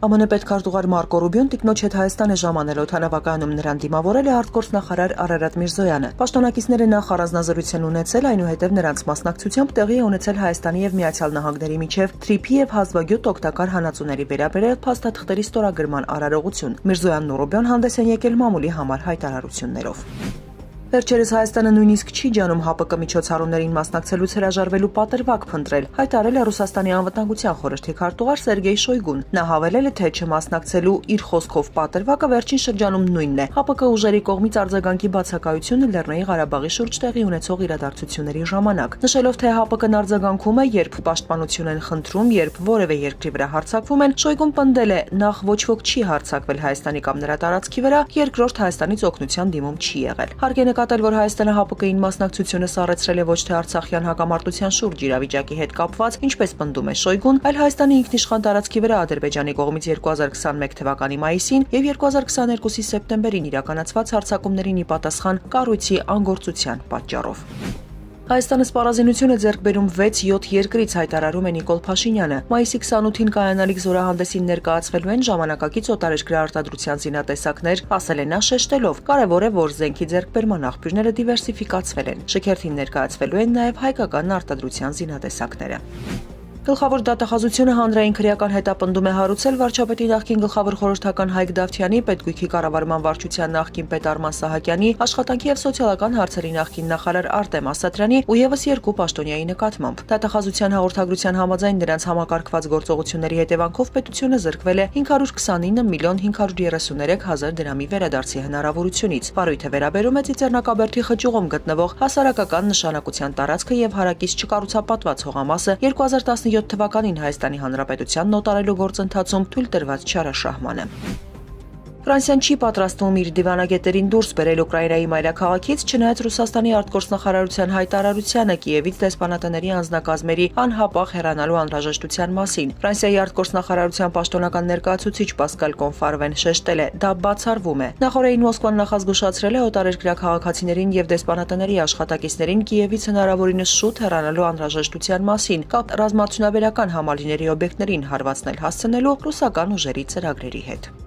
ԱՄՆ պետքարտուղար Մարկո Ռուբիոն տիկնոջ հետ Հայաստան է ժամանել օդանավակայանում նրան դիմավորել է արտգործնախարար Արարատ Միրզոյանը։ Պաշտոնակիցները նախ առանձնազրույց են ունեցել, այնուհետև նրանց մասնակցությամբ տեղի է ունեցել Հայաստանի եւ Միացյալ Նահանգների միջև թրիփի եւ հազվագյուտ օգտակար հանածուների վերաբերյալ փաստաթղթերի ստորագրման արարողություն։ Միրզոյանն ու Ռուբիոն հանդես են եկել մամուլի համար հայտարարություններով։ Վերջերս Հայաստանը նույնիսկ չի ջանում ՀԱՊԿ միջոցառումներին մասնակցելուց հրաժարվելու պատրվակ փնտրել, հայտարարել է Ռուսաստանի անվտանգության խորհրդի քարտուղար Սերգեյ Շոյգուն։ Նա հավելել է, թե չմասնակցելու իր խոսքով պատրվակը վերջին շրջանում նույնն է։ ՀԱՊԿ ուժերի կողմից արձագանքի բացակայությունը Լեռնային Ղարաբաղի շուրջ տեղի ունեցող իրադարձությունների ժամանակ, նշելով, թե ՀԱՊԿ-ն արձագանքում է, երբ պաշտպանություն են խնդրում, երբ որևէ երկրի վրա հարձակվում են, Շոյգուն պնդել է, նախ ոչ ոք չի հարձակվել Հայաստանի կամ նրա տարածքի վրա, երկրորդ Հայաստանից օգնության դիմում չի եղել։ Հարկ է նկատել, որ Հայաստանը ՀԱՊԿ-ին մասնակցությունը սառեցրել է ոչ թե արցախյան հակամարտության շուրջ իրավիճակի հետ կապված, ինչպես պնդում է Շոյգուն, այլ Հայաստանի ինքնիշխան տարածքի վրա Ադրբեջանի կողմից 2021 թվականի մայիսին եւ 2022-ի սեպտեմբերին իրականացված հարձակումներին ի պատասխան կառույցի անգործության պատճառով։ Հայաստանը սպառազինություն է ձեռք բերում 6-7 երկրից, հայտարարում է Նիկոլ Փաշինյանը։ Մայիսի 28-ին կայանալիք զորահանդեսին ներկայացվելու են ժամանակակից օտարերկրյա արտադրության զինատեսակներ, ասել է նա շեշտելով։ Կարևոր է, որ զենքի ձեռքբերման աղբյուրները դիվերսիֆիկացվել են։ Շքերթին ներկայացվելու են նաև հայկական արտադրության զինատեսակները։ Գլխավոր դատախազությունը հանրային քրեական հետապնդում է հարուցել վարչապետի նախկին գլխավոր խորհրդական Հայկ Դավթյանի, պետգույքի կառավարման վարչության նախկին պետ Արման Սահակյանի, աշխատանքի եւ սոցիալական հարցերի նախկին նախարար Արտեմ Ասատրյանի ու եւս երկու պաշտոնյայի նկատմամբ։ Դատախազության հաղորդագրության համաձայն նրանց համակարգված գործողությունների հետևանքով պետությունը զրկվել է 529 միլիոն 533 հազար դրամի վերադարձի հնարավորությունից։ Վարույթը վերաբերում է Ծիծեռնակաբերդի խճուղում գտնվող հասարակական նշանակության տարածքը եւ հարակից չկառուցապատված հողամասը 2017 թվականին Հայաստանի Հանրապետության նոտարելու գործընթացում թույլ տրված չարաշահմանը։ Ֆրանսիան չի պատրաստվում իր դիվանագետերին դուրս բերել Ուկրաինայի մայրաքաղաքից, չնայած Ռուսաստանի արտգործնախարարության հայտարարությանը Կիևից դեսպանատների անձնակազմերի անհապաղ հեռանալու անհրաժեշտության մասին։ Ֆրանսիայի արտգործնախարարության պաշտոնական ներկայացուցիչ Պասկալ Կոնֆարվեն շեշտել է, դա բացառվում է։ Նախորդին Մոսկվան նախազգուշացրել է օտարերկրյա քաղաքացիներին եւ դեսպանատների աշխատակիցներին Կիևից հնարավորինս շուտ հեռանալու անհրաժեշտության մասին, կապ ռազմարդյունաբերական համալիրների օբյեկտներին հարվածներ հասցնելու ռուսական ուժերի ծրագրերի հետ։